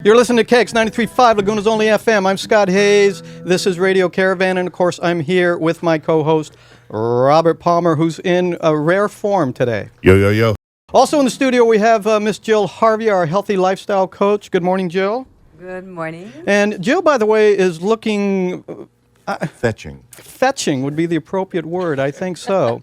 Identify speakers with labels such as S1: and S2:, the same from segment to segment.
S1: You're listening to KX 93.5, Laguna's Only FM. I'm Scott Hayes. This is Radio Caravan, and of course, I'm here with my co-host, Robert Palmer, who's in a rare form today.
S2: Yo, yo, yo.
S1: Also in the studio, we have Miss Jill Harvey, our healthy lifestyle coach. Good morning, Jill.
S3: Good morning.
S1: And Jill, by the way, is looking...
S2: Fetching.
S1: Fetching would be the appropriate word. I think so.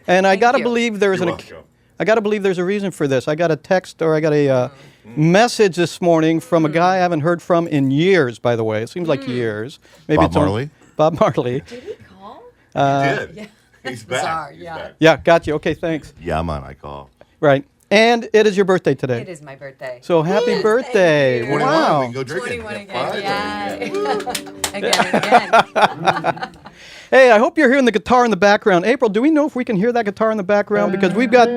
S1: And I got to believe there's I got to believe there's a reason for this. I got a text or I got a message this morning from a guy I haven't heard from in years, by the way. It seems like years. Maybe
S2: Bob Marley?
S1: Bob Marley.
S3: Did he call?
S2: He did.
S3: Yeah.
S2: He's back.
S3: Bizarre,
S2: He's
S3: yeah.
S2: back.
S1: Yeah, got you. Okay, thanks.
S2: Yeah, man, I call.
S1: Right. And it is your birthday today.
S3: It is my birthday.
S1: So happy
S3: Yes,
S1: birthday.
S3: thank you.
S2: 21,
S1: Wow.
S2: we can go drinking.
S3: 21
S2: Yeah,
S3: again.
S2: fine.
S3: Yeah. Again and again.
S1: Hey, I hope you're hearing the guitar in the background. April, do we know if we can hear that guitar in the background? Because we've got...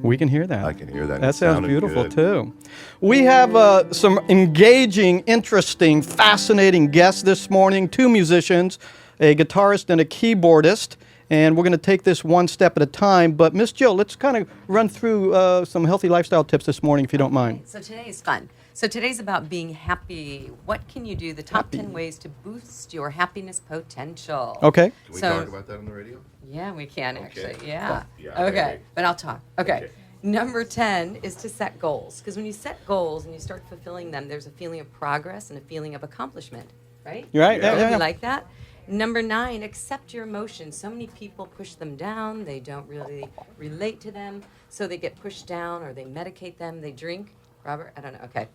S1: we can hear that.
S2: I can hear that.
S1: That
S2: It
S1: sounds
S2: sounded
S1: beautiful,
S2: good.
S1: too. We have some engaging, interesting, fascinating guests this morning. Two musicians, a guitarist and a keyboardist. And we're going to take this one step at a time. But Miss Jill, let's kind of run through some healthy lifestyle tips this morning, if you don't mind.
S3: So today is fun. So today's about being happy. What can you do? The top 10 ways to boost your happiness potential.
S1: Okay.
S2: Can we
S3: So-
S2: talk about that on the radio?
S3: Yeah, we can actually.
S2: Okay.
S3: Yeah.
S2: Yeah,
S3: Okay.
S2: maybe.
S3: But I'll talk. Okay.
S2: Okay.
S3: Number 10 is to set goals. Because when you set goals and you start fulfilling them, there's a feeling of progress and a feeling of accomplishment, right?
S1: You're right.
S2: Yeah.
S1: Yeah.
S3: You like that? Number 9, accept your emotions. So many people push them down. They don't really relate to them. So they get pushed down or they medicate them. They drink. Robert, I don't know. Okay.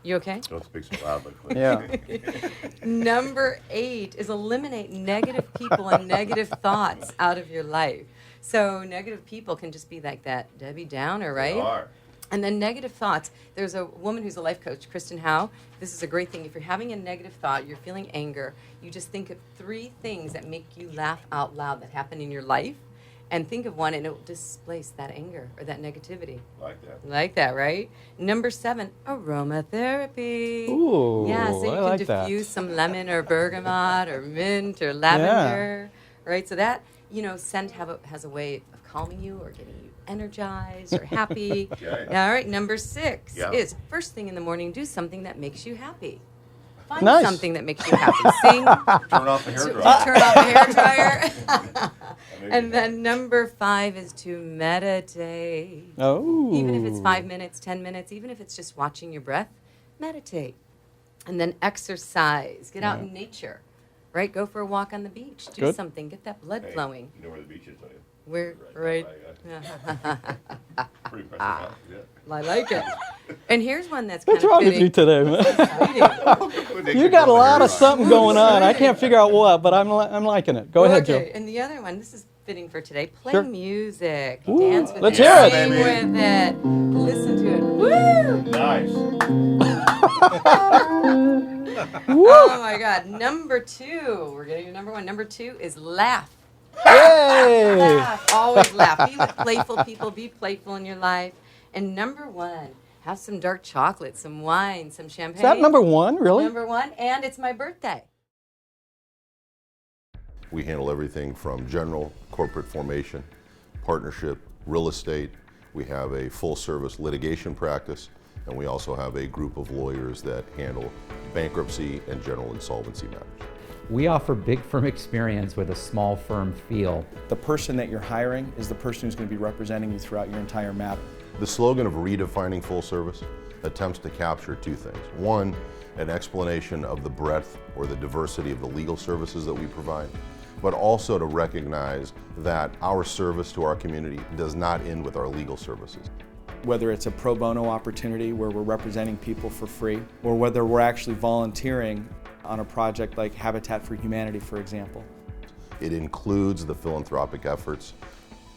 S3: You okay?
S2: Don't speak so loudly, please.
S1: Yeah.
S3: Number 8 is eliminate negative people and negative thoughts out of your life. So negative people can just be like that Debbie Downer, right?
S2: They are.
S3: And then negative thoughts. There's a woman who's a life coach, Kristen Howe. This is a great thing. If you're having a negative thought, you're feeling anger, you just think of 3 things that make you laugh out loud that happen in your life. And think of one, and it will displace that anger or that negativity.
S2: Like that.
S3: Like that, right? Number 7, aromatherapy.
S1: Ooh,
S3: yeah, so you
S1: I
S3: can
S1: like that.
S3: diffuse some lemon or bergamot or mint or lavender, right? So that, scent has a way of calming you or getting you energized or happy.
S2: Yeah.
S3: All right, number 6
S2: Yeah.
S3: is first thing in the morning, do something that makes you happy. Find
S1: Nice.
S3: something that makes you happy. Sing,
S2: Turn off the hair dryer.
S3: turn off the hairdryer. And then number 5 is to meditate.
S1: Oh.
S3: Even if it's 5 minutes, 10 minutes, even if it's just watching your breath, meditate. And then exercise. Get out in nature, right? Go for a walk on the beach. Do
S1: Good.
S3: something. Get that blood
S2: Hey,
S3: flowing.
S2: You know where the beach is, don't you?
S3: We're right.
S2: Pretty impressive house. Yeah.
S3: I like it. And here's one that's kind
S1: What's
S3: of
S1: wrong with you
S3: fitting.
S1: today, man?
S3: Exciting.
S1: You got a lot of something going on. I can't figure out what, but I'm liking it. Go ahead, Jill.
S3: Okay, and the other one, this is fitting for today. Play
S1: Sure.
S3: music.
S1: Ooh,
S3: Dance with
S1: let's
S3: it.
S1: hear it.
S3: Sing
S2: Baby.
S3: with it. Listen to it. Woo!
S2: Nice.
S3: Oh my God. Number 2. We're getting to number 1. Number 2 is laugh.
S1: Yay!
S3: Laugh. Always laugh. Be with playful people. Be playful in your life. And number 1, have some dark chocolate, some wine, some champagne.
S1: Is that number 1, really?
S3: Number 1, and it's my birthday.
S4: We handle everything from general corporate formation, partnership, real estate. We have a full-service litigation practice, and we also have a group of lawyers that handle bankruptcy and general insolvency matters.
S5: We offer big firm experience with a small firm feel.
S6: The person that you're hiring is the person who's going to be representing you throughout your entire matter.
S4: The slogan of redefining full service attempts to capture 2 things. 1, an explanation of the breadth or the diversity of the legal services that we provide, but also to recognize that our service to our community does not end with our legal services.
S6: Whether it's a pro bono opportunity where we're representing people for free, or whether we're actually volunteering on a project like Habitat for Humanity, for example.
S4: It includes the philanthropic efforts,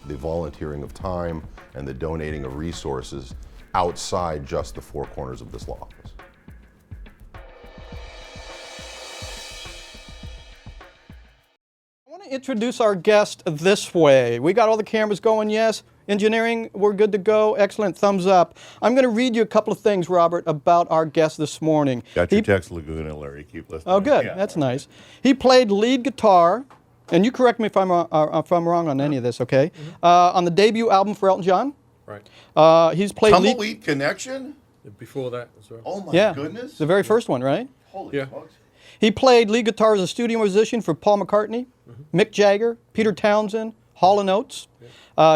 S4: the volunteering of time, and the donating of resources outside just the 4 corners of this law office.
S1: I want to introduce our guest this way. We got all the cameras going, yes. Engineering, we're good to go. Excellent, thumbs up. I'm going to read you a couple of things, Robert, about our guest this morning.
S2: Got your text, Laguna, Larry. Keep listening.
S1: Oh, good.
S2: Yeah.
S1: That's nice. He played lead guitar, and you correct me if I'm wrong on any of this, okay? On the debut album for Elton John.
S2: Right.
S1: He's played lead.
S2: Tumbleweed Connection?
S7: Before that as well.
S2: Oh my
S1: Yeah,
S2: goodness!
S1: the very first one, right?
S2: Holy
S7: Yeah.
S2: smokes!
S1: He played lead guitar as a studio musician for Paul McCartney, Mick Jagger, Peter Townsend, Hall & Oates.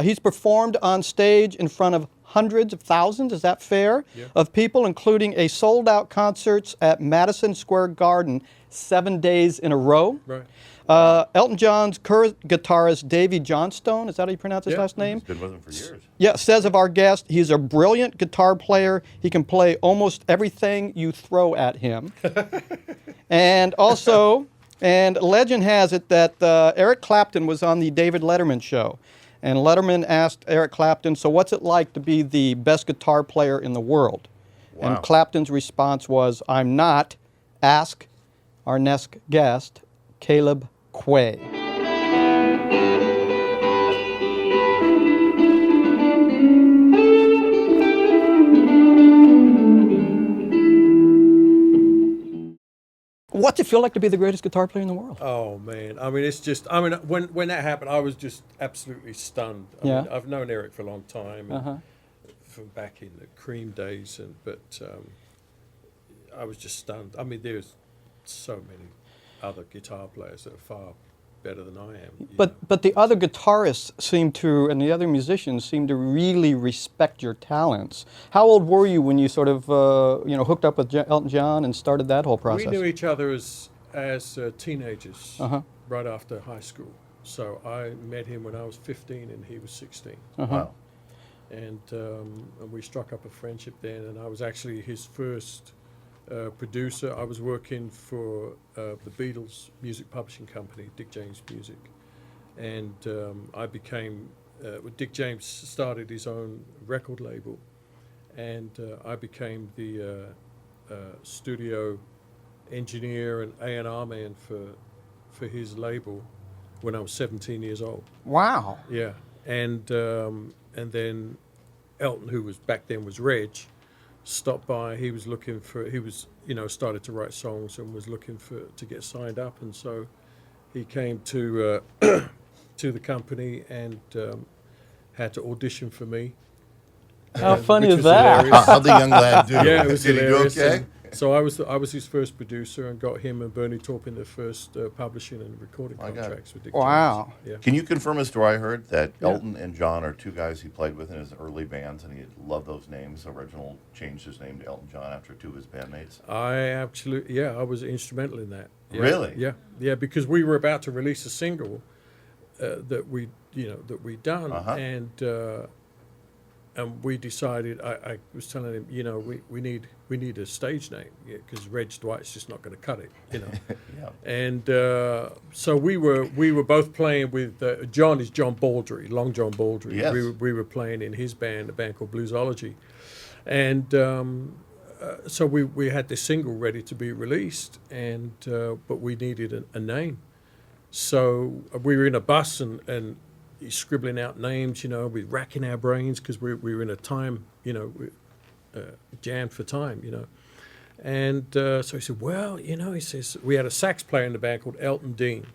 S1: He's performed on stage in front of hundreds of thousands, is that fair, of people, including a sold-out concerts at Madison Square Garden 7 days in a row.
S7: Right.
S1: Elton John's current guitarist, Davy Johnstone, is that how you pronounce his
S7: Yeah.
S1: last name?
S2: He's been with him for years.
S1: Yeah, says of our guest, he's a brilliant guitar player. He can play almost everything you throw at him. And also, and legend has it that Eric Clapton was on the David Letterman show. And Letterman asked Eric Clapton, so what's it like to be the best guitar player in the world?
S2: Wow.
S1: And Clapton's response was, I'm not. Ask our next guest, Caleb Quaye. What's it feel like to be the greatest guitar player in the world?
S7: Oh man, I mean, it's just. I mean, when that happened, I was just absolutely stunned. I mean, I've known Eric for a long time, and from back in the Cream days, but I was just stunned. I mean, there's so many other guitar players that are far better than I am. you know.
S1: But the other guitarists seem to, and the other musicians seem to really respect your talents. How old were you when you sort of, hooked up with Elton John and started that whole process?
S7: We knew each other as teenagers, right after high school. So I met him when I was 15 and he was 16.
S2: Wow.
S7: And we struck up a friendship then, and I was actually his first producer. I was working for the Beatles music publishing company, Dick James Music, and I became, Dick James started his own record label, and I became the studio engineer and A&R man for his label when I was 17 years old.
S1: Wow.
S7: Yeah, and then Elton, who was back then was Reg, stopped by. He was looking for. He was started to write songs and was looking to get signed up, and so he came to to the company and had to audition for me.
S1: How funny
S7: which
S1: is
S7: was
S1: that?
S7: hilarious.
S2: How'd the young lad do?
S7: Yeah, it was
S2: Did he do
S7: hilarious.
S2: okay?
S7: And so I was his first producer and got him and Bernie Taupin the first publishing and recording
S2: My God.
S7: contracts with Dick
S1: Wow.
S7: James. Yeah.
S2: Can you confirm a story I heard that
S7: Yeah.
S2: Elton and John are two guys he played with in his early bands, and he loved those names. Original changed his name to Elton John after two of his bandmates.
S7: I was instrumental in that. Yeah.
S2: Really?
S7: Yeah, because we were about to release a single that we'd done, and we decided. I was telling him, we need a stage name because Reg Dwight's just not going to cut it,
S2: Yeah.
S7: And so we were both playing with John is John Baldry, Long John Baldry.
S2: Yes.
S7: We were playing in his band, a band called Bluesology, and so we had this single ready to be released, and but we needed a name. So we were in a bus and scribbling out names, we're racking our brains because we were in a time, jammed for time, And so he said, well, he says, we had a sax player in the band called Elton Dean.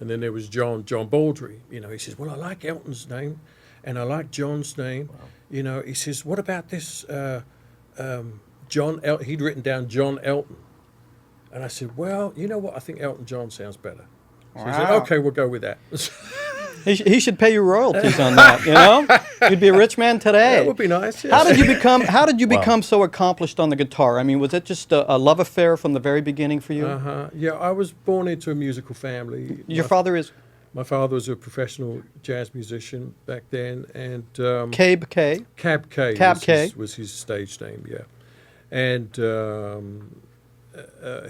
S7: And then there was John Baldry. He says, well, I like Elton's name and I like John's name. Wow. He says, what about this John Elton? He'd written down John Elton. And I said, well, you know what? I think Elton John sounds better. So he said, okay, we'll go with that.
S1: He should pay you royalties on that, You'd be a rich man today.
S7: That would be nice. Yes.
S1: How did you become so accomplished on the guitar? I mean, was it just a love affair from the very beginning for you?
S7: Yeah, I was born into a musical family.
S1: Your father is
S7: My father was a professional jazz musician back then, and
S1: Cabe K.
S7: Cab K
S1: Cab K.
S7: was his stage name, yeah. And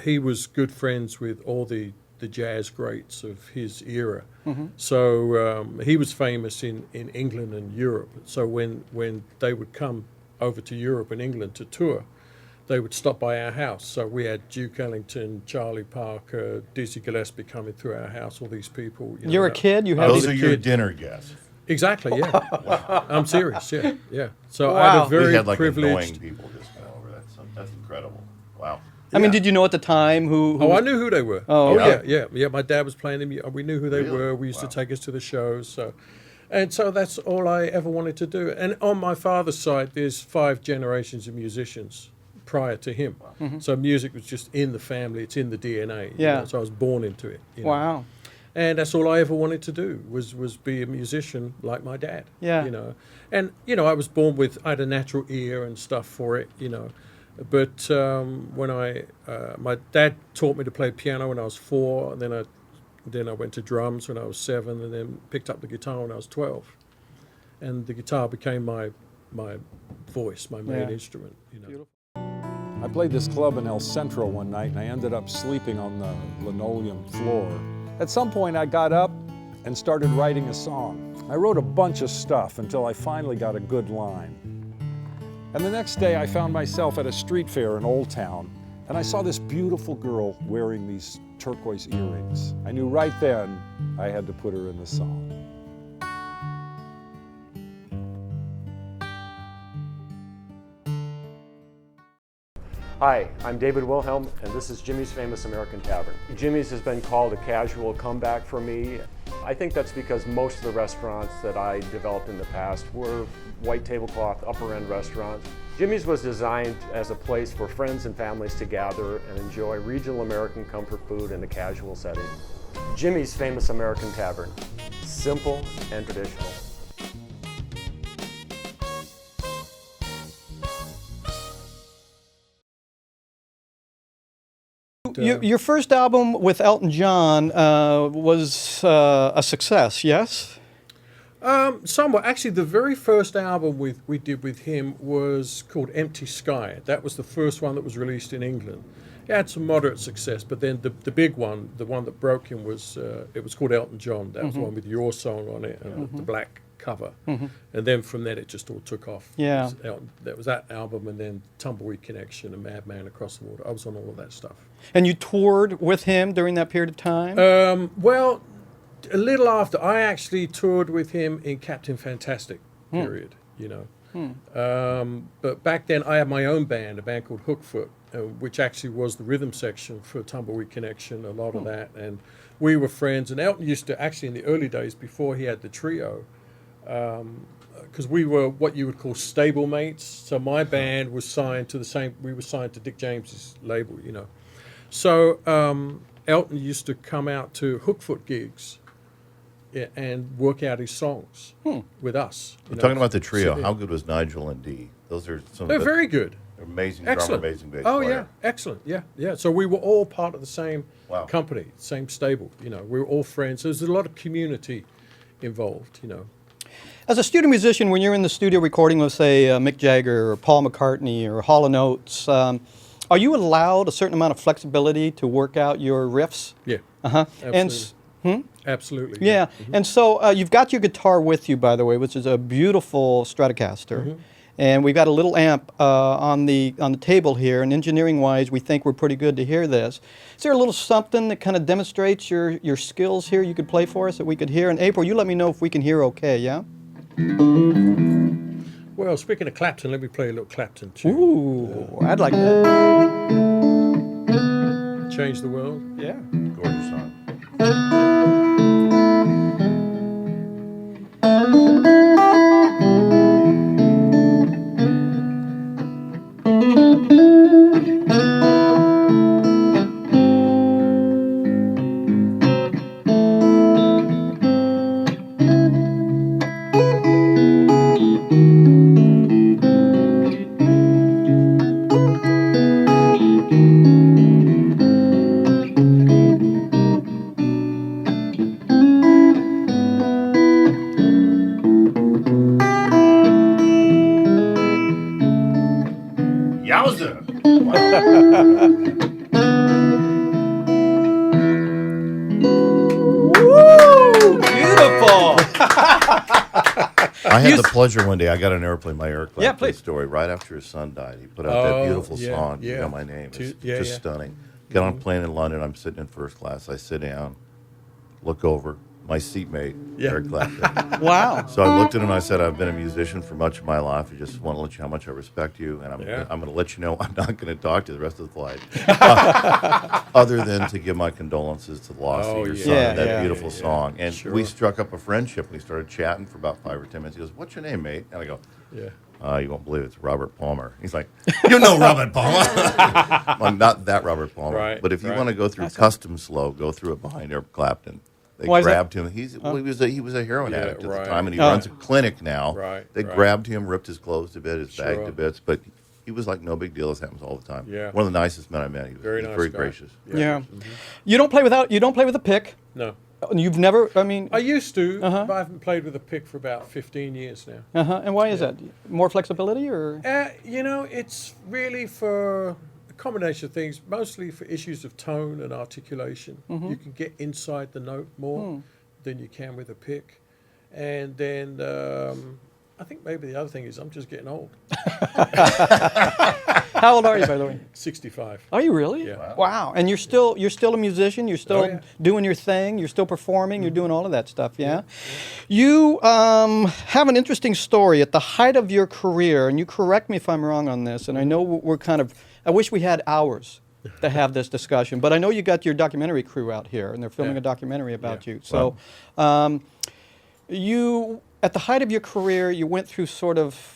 S7: he was good friends with all the jazz greats of his era.
S1: Mm-hmm.
S7: So he was famous in England and Europe. So when they would come over to Europe and England to tour, they would stop by our house. So we had Duke Ellington, Charlie Parker, Dizzy Gillespie coming through our house, all these people.
S1: You're a kid? You have
S2: Those
S7: a
S2: are your
S7: kid.
S2: dinner guests.
S7: Exactly, yeah. I'm serious, yeah. So I
S1: Wow.
S7: had a
S2: We
S7: very
S2: had like
S7: privileged...
S2: annoying people just go over that. So that's incredible. Wow.
S1: I mean,
S7: Yeah.
S1: did you know at the time who
S7: Oh,
S1: was-
S7: I knew who they were.
S1: Oh,
S7: Oh,
S1: okay.
S7: yeah. My dad was playing them. We knew who they
S2: Really?
S7: were. We used
S2: Wow.
S7: to take us to the shows. So And so that's all I ever wanted to do. And on my father's side, there's 5 generations of musicians prior to him. So music was just in the family. It's in the DNA.
S1: Yeah.
S7: So I was born into it. You know.
S1: Wow.
S7: And that's all I ever wanted to do was be a musician like my dad.
S1: Yeah.
S7: You know, and I was born with, I had a natural ear and stuff for it. You know, but when my dad taught me to play piano when I was 4, and then I went to drums when I was 7, and then picked up the guitar when I was 12, and the guitar became my voice, my main instrument. You know.
S1: Beautiful.
S8: I played this club in El Centro one night and I ended up sleeping on the linoleum floor. At some point I got up and started writing a song. I wrote a bunch of stuff until I finally got a good line. And the next day I found myself at a street fair in Old Town and I saw this beautiful girl wearing these turquoise earrings. I knew right then I had to put her in the song.
S9: Hi, I'm David Wilhelm, and this is Jimmy's Famous American Tavern. Jimmy's has been called a casual comeback for me. I think that's because most of the restaurants that I developed in the past were white tablecloth, upper-end restaurants. Jimmy's was designed as a place for friends and families to gather and enjoy regional American comfort food in a casual setting. Jimmy's Famous American Tavern, simple and traditional.
S1: Your first album with Elton John was a success, yes?
S7: Somewhat. Actually, the very first album we did with him was called Empty Sky. That was the first one that was released in England. It had some moderate success, but then the big one, the one that broke him, was it was called Elton John. That was the one with your song on it and the black cover. And then from then it just all took off.
S1: Yeah.
S7: That was that album, and then Tumbleweed Connection and Madman Across the Water. I was on all of that stuff.
S1: And you toured with him during that period of time?
S7: Well, a little after, I actually toured with him in Captain Fantastic period, you know. But back then I had my own band, a band called Hookfoot, which actually was the rhythm section for Tumbleweed Connection, a lot of that. And we were friends. And Elton used to, actually in the early days before he had the trio, because we were what you would call stablemates. So my band was signed to we were signed to Dick James's label, you know. So Elton used to come out to Hookfoot gigs and work out his songs with us.
S2: We're talking about the trio. How good was Nigel and Dee? Those are some.
S7: They're very good.
S2: Amazing
S7: Excellent.
S2: drummer, amazing bass
S7: Oh
S2: player.
S7: yeah, excellent. Yeah. So we were all part of the same
S2: Wow.
S7: company, same stable. You know, we were all friends. There's a lot of community involved. You know.
S1: As a studio musician, when you're in the studio recording with, say, Mick Jagger or Paul McCartney or Hall & Oates, are you allowed a certain amount of flexibility to work out your riffs?
S7: Yeah.
S1: Absolutely.
S7: Absolutely.
S1: Yeah, and so you've got your guitar with you, by the way, which is a beautiful Stratocaster. And we've got a little amp on the table here, and engineering-wise, we think we're pretty good to hear this. Is there a little something that kind of demonstrates your skills here you could play for us that we could hear? And April, you let me know if we can hear okay, yeah?
S7: Well, speaking of Clapton, let me play a little Clapton tune.
S1: Ooh, I'd like that.
S7: Change the World.
S1: Yeah.
S2: Gorgeous song. Yowza!
S1: Woo! Beautiful!
S2: I had the pleasure one day. I got an airplane. My Eric
S1: Yeah,
S2: Clapton
S1: please.
S2: story right after his son died. He put out that beautiful
S7: yeah,
S2: song. You
S7: yeah.
S2: Know My Name. It's
S7: Yeah,
S2: just
S7: yeah.
S2: stunning. Get on a plane in London. I'm sitting in first class. I sit down, look over. my seatmate,
S7: Yeah.
S2: Eric Clapton.
S1: Wow.
S2: So I looked at him and I said, I've been a musician for much of my life. I just want to let you know how much I respect you. And I'm going to let you know I'm not going to talk to you the rest of the flight. Other than to give my condolences to the loss of your son and that beautiful song. And we struck up a friendship. We started chatting for about 5 or 10 minutes. He goes, what's your name, mate? And I go, you won't believe it. It's Robert Palmer. He's like, you know Robert Palmer. Well, not that Robert Palmer.
S7: Right,
S2: But if you want to go through Custom Slow, go through it behind Eric Clapton. They
S1: Why is
S2: grabbed him. He was a heroin addict at the time, and he
S1: Oh.
S2: runs a clinic now.
S7: Right,
S2: They
S7: right.
S2: grabbed him, ripped his clothes to bits, his bag
S7: Sure.
S2: to bits, but he was like no big deal. This happens all the time.
S7: Yeah.
S2: One of the nicest men I met. He was
S7: Very nice
S2: very
S7: guy.
S2: gracious.
S1: Yeah. You don't play with a pick.
S7: No.
S1: You've never, I mean,
S7: I used to, but I haven't played with a pick for about 15 years now.
S1: and why is that? More flexibility or?
S7: You know, it's really for a combination of things, mostly for issues of tone and articulation. You can get inside the note more than you can with a pick. And then I think maybe the other thing is I'm just getting old.
S1: How old are you, by the way?
S7: 65.
S1: Are you really?
S7: Yeah.
S1: Wow. And you're still a musician. You're still doing your thing. You're still performing. You're doing all of that stuff. Yeah. You have an interesting story at the height of your career, and you correct me if I'm wrong on this. And I know we're kind of. I wish we had hours to have this discussion, but I know you got your documentary crew out here, and they're filming a documentary about you. So, you at the height of your career, you went through sort of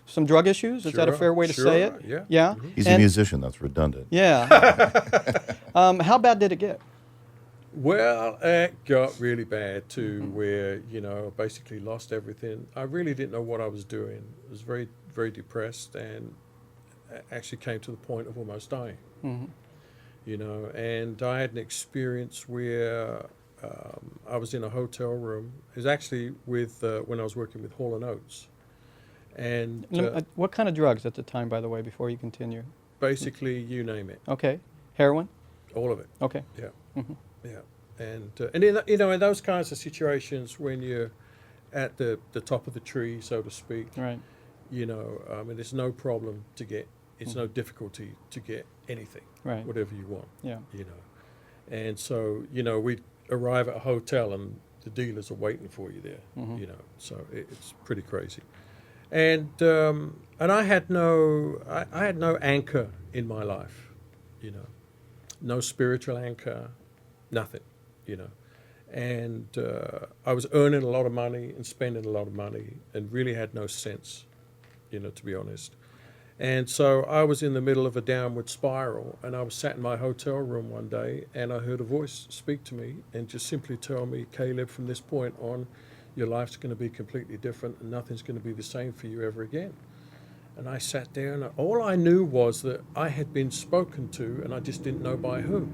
S1: some drug issues. Is that a fair way to say it?
S7: Yeah.
S1: Yeah.
S2: He's a musician. That's redundant.
S1: Yeah. How bad did it get?
S7: Well, it got really bad too, where, you know, I basically lost everything. I really didn't know what I was doing. I was very, very depressed and actually came to the point of almost dying. You know, and I had an experience where I was in a hotel room. It was actually with when I was working with Hall & Oates. And
S1: What kind of drugs at the time, by the way, before you continue?
S7: basically, you name it,
S1: Okay. Heroin?
S7: all of it.
S1: Okay.
S7: Yeah, yeah, and in, you know, in those kinds of situations when you're at the top of the tree, so to speak,
S1: Right.
S7: you know, I mean, it's no problem to get, it's no difficulty to get anything,
S1: Right.
S7: whatever you want,
S1: Yeah.
S7: you know, and so, you know, we arrive at a hotel and the dealers are waiting for you there, you know, so it's pretty crazy, and I had no anchor in my life, you know, no spiritual anchor, nothing, you know. And I was earning a lot of money and spending a lot of money and really had no sense, you know, to be honest. And so I was in the middle of a downward spiral, and I was sat in my hotel room one day and I heard a voice speak to me and just simply tell me, Caleb, from this point on, your life's going to be completely different and nothing's going to be the same for you ever again. And I sat there and all I knew was that I had been spoken to and I just didn't know by who.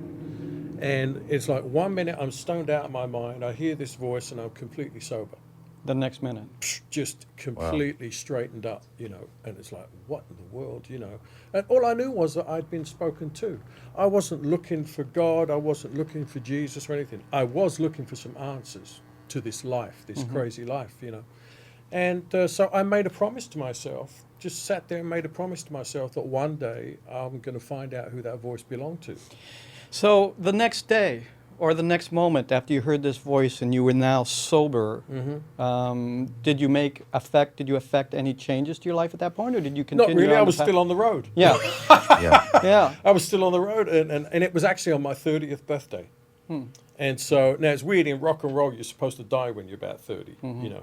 S7: And it's like 1 minute I'm stoned out of my mind, I hear this voice and I'm completely sober.
S1: The next minute.
S7: Just completely straightened up, you know, and it's like, what in the world, you know? And all I knew was that I'd been spoken to. I wasn't looking for God, I wasn't looking for Jesus or anything. I was looking for some answers to this life, this crazy life, you know. And so I made a promise to myself, just sat there and made a promise to myself that one day I'm going to find out who that voice belonged to.
S1: So the next day or the next moment after you heard this voice and you were now sober, did you affect any changes to your life at that point, or did you continue?
S7: Not really,
S1: on
S7: I
S1: the
S7: was
S1: path?
S7: still on the road.
S1: Yeah. Yeah.
S7: I was still on the road, and it was actually on my 30th birthday. And so, now it's weird, in rock and roll, you're supposed to die when you're about 30, you know.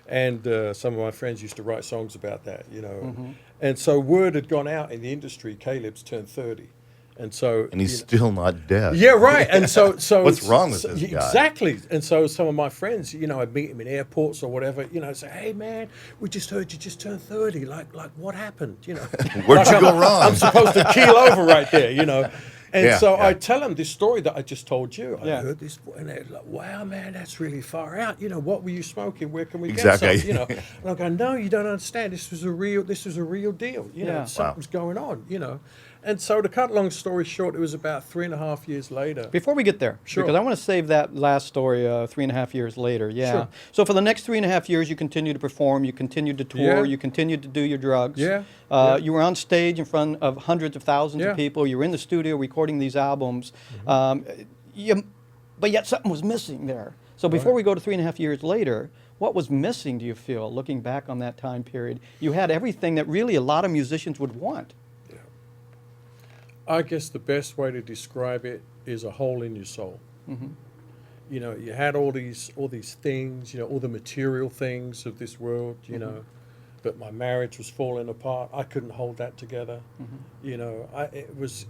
S7: And some of my friends used to write songs about that, you know. And so word had gone out in the industry, Caleb's turned 30. And so,
S2: And he's still not dead.
S7: yeah, right. And so
S2: What's wrong with this guy?
S7: Exactly. And so some of my friends, you know, I'd meet him in airports or whatever, you know, say, hey man, we just heard you just turned 30. Like what happened? You know,
S2: Where'd you go wrong?
S7: I'm supposed to keel over right there, you know. And
S2: Yeah,
S7: so
S2: yeah.
S7: I tell them this story that I just told you. I
S1: Yeah.
S7: heard this, and they're like, wow, man, that's really far out. You know, what were you smoking? Where can we
S2: Exactly.
S7: get some? You know, and I go, no, you don't understand. This was a real deal. You know,
S1: Yeah.
S7: something's going on, you know. And so to cut a long story short, it was about 3.5 years later.
S1: Before we get there,
S7: Sure.
S1: because I want to save that last story 3.5 years later. Yeah.
S7: Sure.
S1: So for the next 3.5 years, you continued to perform, you continued to tour,
S7: Yeah.
S1: you continued to do your drugs.
S7: Yeah.
S1: You were on stage in front of hundreds of thousands
S7: Yeah.
S1: of people. You were in the studio recording these albums. But yet something was missing there. So before we go to 3.5 years later, what was missing, do you feel, looking back on that time period? You had everything that really a lot of musicians would want.
S7: Yeah. I guess the best way to describe it is a hole in your soul.
S1: Mm-hmm.
S7: You know, you had all these things, you know, all the material things of this world, you
S1: Mm-hmm.
S7: know, but my marriage was falling apart. I couldn't hold that together.
S1: Mm-hmm.
S7: You know,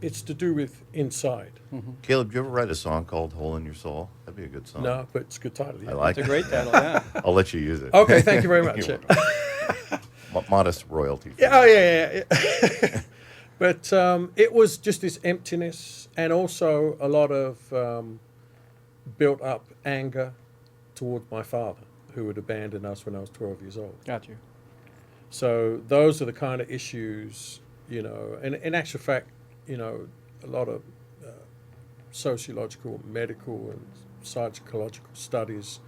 S7: it's to do with inside.
S1: Mm-hmm.
S2: Caleb, did you ever write a song called "Hole in Your Soul"? That'd be a good song.
S7: No, but it's a good title.
S2: I like
S1: It's a
S2: it.
S1: great title, yeah.
S2: I'll let you use it.
S7: Okay, thank you very much.
S2: You're modest royalty.
S7: Yeah, oh, yeah. But it was just this emptiness, and also a lot of built up anger toward my father, who had abandoned us when I was 12 years old.
S1: Got you.
S7: So those are the kind of issues, you know, and in actual fact, you know, a lot of sociological, medical, and psychological studies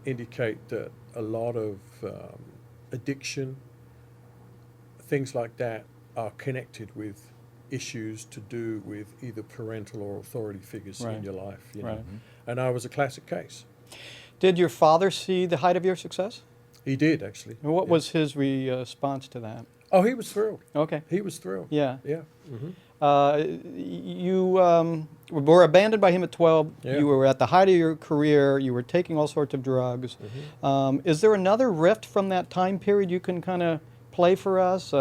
S7: indicate that a lot of addiction, things like that, are connected with issues to do with either parental or authority figures
S1: Right.
S7: in your life. You know?
S1: Right.
S7: And I was a classic case.
S1: Did your father see the height of your success?
S7: He did, actually.
S1: And what
S7: Yeah.
S1: was his response to that?
S7: Oh, he was thrilled.
S1: Okay.
S7: He was thrilled.
S1: Yeah.
S7: Yeah. Hmm.
S1: You were abandoned by him at 12.
S7: Yeah.
S1: You were at the height of your career. You were taking all sorts of drugs. Is there another rift from that time period you can kind of play for us?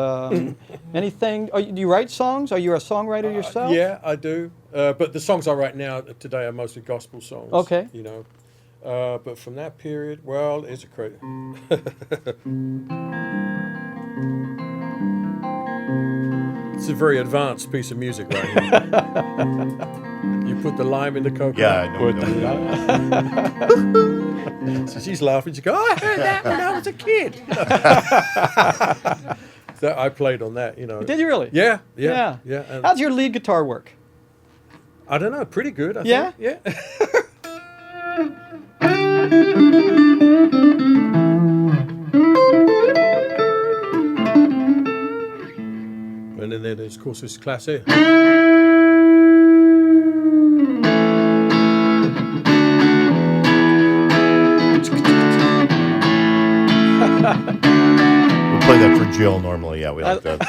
S1: Anything? Do you write songs? Are you a songwriter yourself?
S7: Yeah, I do. But the songs I write now today are mostly gospel songs.
S1: Okay.
S7: You know. But from that period, well, it's a crazy. It's a very advanced piece of music right here. You put the lime in the coconut.
S2: Yeah, I know.
S7: So she's laughing. She goes, "Oh, I heard that when I was a kid." So I played on that, you know.
S1: Did you really?
S7: Yeah. And
S1: How's your lead guitar work?
S7: I don't know, pretty good. I
S1: Yeah?
S7: think. Yeah. And then there's, of course, this class here.
S2: We play that for Jill normally. Yeah, we like that.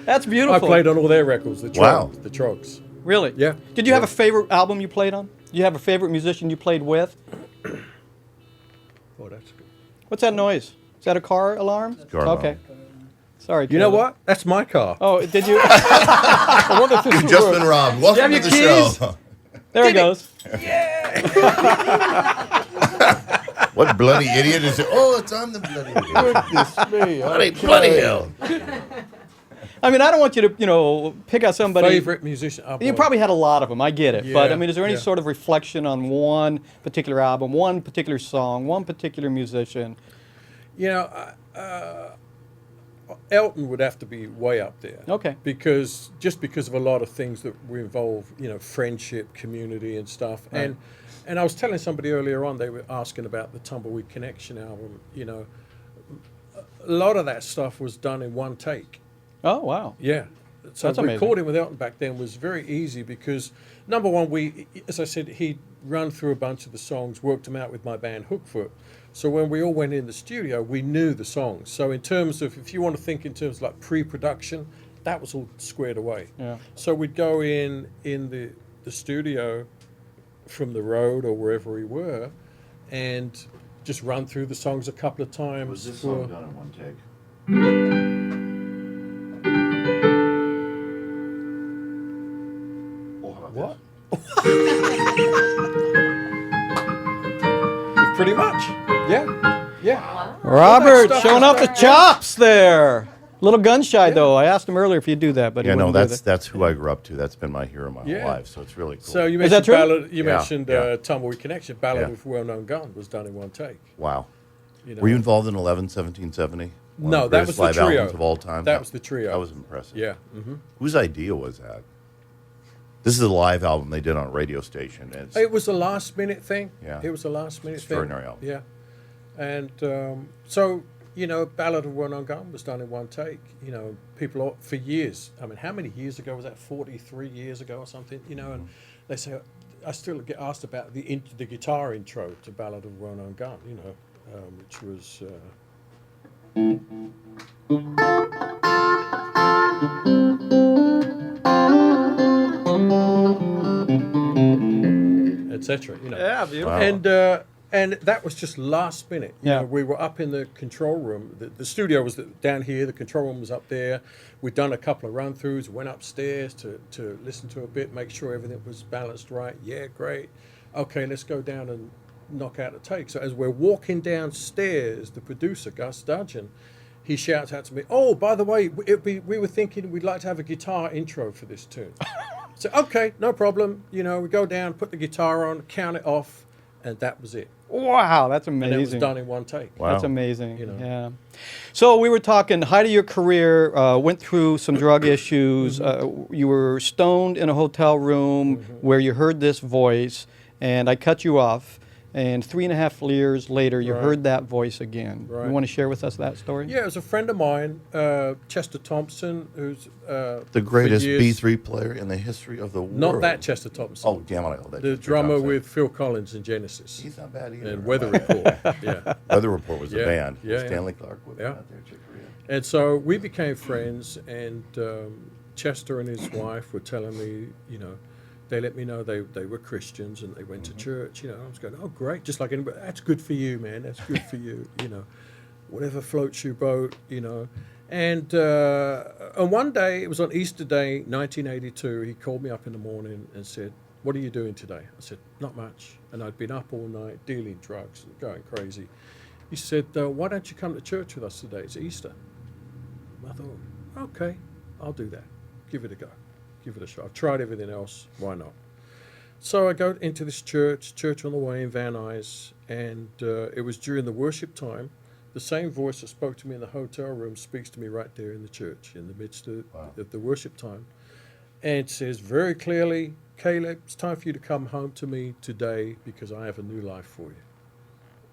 S1: That's
S7: I
S1: beautiful.
S7: played on all their records, the
S2: Wow.
S7: Trogs. The Trogs.
S1: Really?
S7: Yeah.
S1: Did you have a favorite album you played on? Do you have a favorite musician you played with?
S7: Oh, that's good.
S1: What's that noise? Is that a car alarm?
S2: Car alarm.
S1: Okay. Sorry.
S7: You know
S1: Caleb.
S7: what? That's my car.
S1: Oh, did you?
S7: I wonder if this
S2: You've
S7: will
S2: just
S7: work.
S2: been robbed. Welcome
S1: you
S2: to
S1: have
S2: the
S1: your keys?
S2: show.
S1: There it goes.
S2: What bloody idiot is it? Oh, it's I'm the bloody idiot.
S7: Goodness me.
S2: Bloody, bloody hell.
S1: I mean, I don't want you to, pick out somebody.
S7: Favorite musician? Oh,
S1: You
S7: boy.
S1: probably had a lot of them. I get it. But I
S7: Yeah,
S1: mean, is there any
S7: yeah.
S1: sort of reflection on one particular album, one particular song, one particular musician?
S7: You know, Elton would have to be way up there.
S1: Okay.
S7: Because of a lot of things that we involve, you know, friendship, community, and stuff.
S1: Right.
S7: And I was telling somebody earlier on, they were asking about the Tumbleweed Connection album. You know, a lot of that stuff was done in one take.
S1: Oh, wow.
S7: Yeah. So
S1: That's amazing.
S7: recording with Elton back then was very easy because, number one, we, as I said, he'd run through a bunch of the songs, worked them out with my band Hookfoot. So when we all went in the studio, we knew the songs. So in terms of, if you want to think in terms of like pre-production, that was all squared away.
S1: Yeah.
S7: So we'd go in the studio from the road or wherever we were and just run through the songs a couple of times.
S2: Was this
S7: for-
S2: song done in one take? Oh, how about
S7: What?
S2: this?
S7: Pretty much. Yeah. Yeah.
S1: Robert
S7: stuff
S1: showing
S7: is
S1: off the
S7: done.
S1: chops there. Little gun shy though. I asked him earlier if he'd do that, but
S2: Yeah,
S1: he
S2: no,
S1: wouldn't do
S2: that's who I grew up to. That's been my hero my
S7: Yeah.
S2: whole life. So it's really cool.
S7: So you
S1: Is that
S7: mentioned
S1: true?
S7: Ballad. You
S2: Yeah,
S7: mentioned
S2: yeah.
S7: Tumbleweed Connection. Ballad
S2: Yeah.
S7: of Well-Known Gun was done in one take.
S2: Wow.
S7: You know?
S2: Were you involved in 1770? One
S7: No,
S2: of the
S7: that was
S2: greatest
S7: the
S2: live
S7: trio.
S2: albums of all time.
S7: That was the trio.
S2: That was impressive.
S7: Yeah. Mm-hmm.
S2: Whose idea was that? This is a live album they did on a radio station. It's,
S7: It was a last-minute thing.
S2: Yeah.
S7: It was a last-minute thing.
S2: Extraordinary album.
S7: Yeah. And so, you know, Ballad of Well-Known Gun was done in one take. You know, people for years. I mean, how many years ago was that? 43 years ago or something. You know, and they say I still get asked about the guitar intro to Ballad of Well-Known Gun, you know, which was. Etc. You know.
S1: Yeah, beautiful.
S2: Wow.
S7: And that was just last minute. You
S1: Yeah.
S7: know, we were up in the control room. The studio was down here. The control room was up there. We'd done a couple of run-throughs. Went upstairs to listen to a bit, make sure everything was balanced right. Yeah, great. Okay, let's go down and knock out a take. So as we're walking downstairs, the producer, Gus Dudgeon, he shouts out to me, "Oh, by the way, we were thinking we'd like to have a guitar intro for this tune." So, okay, no problem. You know, we go down, put the guitar on, count it off, and that was it.
S1: Wow, that's amazing.
S7: And it was done in one take.
S2: Wow.
S1: That's amazing.
S7: You know.
S1: Yeah. So we were talking height of your career. Went through some drug issues. You were stoned in a hotel room where you heard this voice, and I cut you off. And 3.5 years later, you
S7: Right.
S1: heard that voice again.
S7: Right.
S1: You want to share with us that story?
S7: Yeah, it was a friend of mine, Chester Thompson, who's
S2: The greatest
S7: for years-
S2: B3 player in the history of the world.
S7: Not that Chester Thompson.
S2: Oh, damn it! I love that.
S7: The
S2: Chester
S7: drummer
S2: Thompson.
S7: with Phil Collins in Genesis.
S2: He's not bad either.
S7: And Weather Report. Yeah.
S2: Weather Report was
S7: Yeah,
S2: a band.
S7: yeah, yeah.
S2: Stanley Clark was
S7: Yeah.
S2: out there, Chick Corea.
S7: And so we became friends, and Chester and his wife were telling me, you know, they let me know they were Christians and they went to church, you know. I was going, oh, great, just like anybody. That's good for you, man. That's good for you, you know. Whatever floats your boat, you know. And one day, it was on Easter Day, 1982, he called me up in the morning and said, "What are you doing today?" I said, "Not much." And I'd been up all night dealing drugs and going crazy. He said, "Why don't you come to church with us today? It's Easter." I thought, okay, I'll do that. Give it a go. Give it a shot. I've tried everything else. Why not? So I go into this church on the Way in Van Nuys, and it was during the worship time. The same voice that spoke to me in the hotel room speaks to me right there in the church, in the midst of the worship time, and says very clearly, "Caleb, it's time for you to come home to me today because I have a new life for you."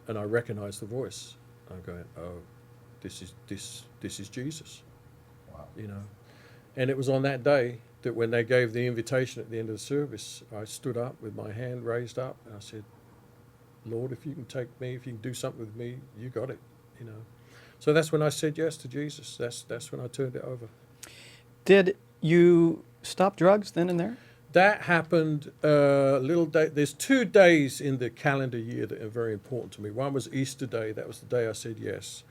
S7: And I recognize the voice. I'm going, "Oh, this is Jesus."
S2: Wow.
S7: You know. And it was on that day that when they gave the invitation at the end of the service, I stood up with my hand raised up and I said, "Lord, if you can take me, if you can do something with me, you got it," you know. So that's when I said yes to Jesus. That's when I turned it over.
S1: Did you stop drugs then and there?
S7: That happened little day. There's 2 days in the calendar year that are very important to me. One was Easter Day. That was the day I said yes.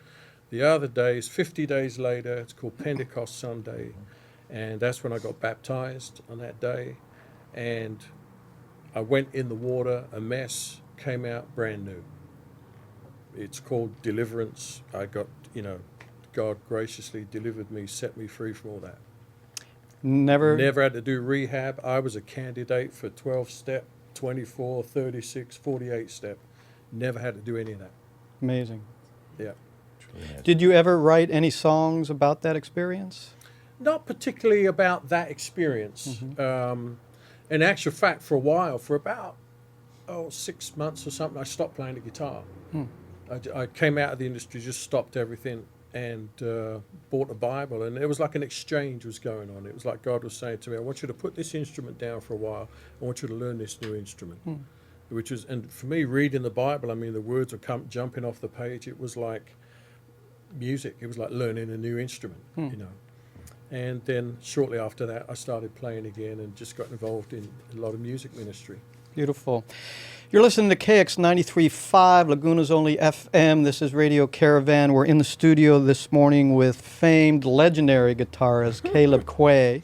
S7: The other day is 50 days later. It's called Pentecost Sunday. And that's when I got baptized on that day. And I went in the water, a mess, came out brand new. It's called deliverance. I got, you know, God graciously delivered me, set me free from all that.
S1: Never.
S7: Never had to do rehab. I was a candidate for 12-step, 24, 36, 48-step. Never had to do any of that.
S1: Amazing.
S7: Yeah.
S1: Did you ever write any songs about that experience?
S7: Not particularly about that experience. In actual fact, for a while, for about 6 months or something, I stopped playing the guitar. I came out of the industry, just stopped everything, and bought a Bible. And it was like an exchange was going on. It was like God was saying to me, "I want you to put this instrument down for a while. I want you to learn this new instrument." Which was, and for me, reading the Bible, I mean, the words were jumping off the page. It was like music. It was like learning a new instrument, you know. And then shortly after that, I started playing again and just got involved in a lot of music ministry.
S1: Beautiful. You're listening to KX 93.5, Laguna's only FM. This is Radio Caravan. We're in the studio this morning with famed, legendary guitarist Caleb Quaye.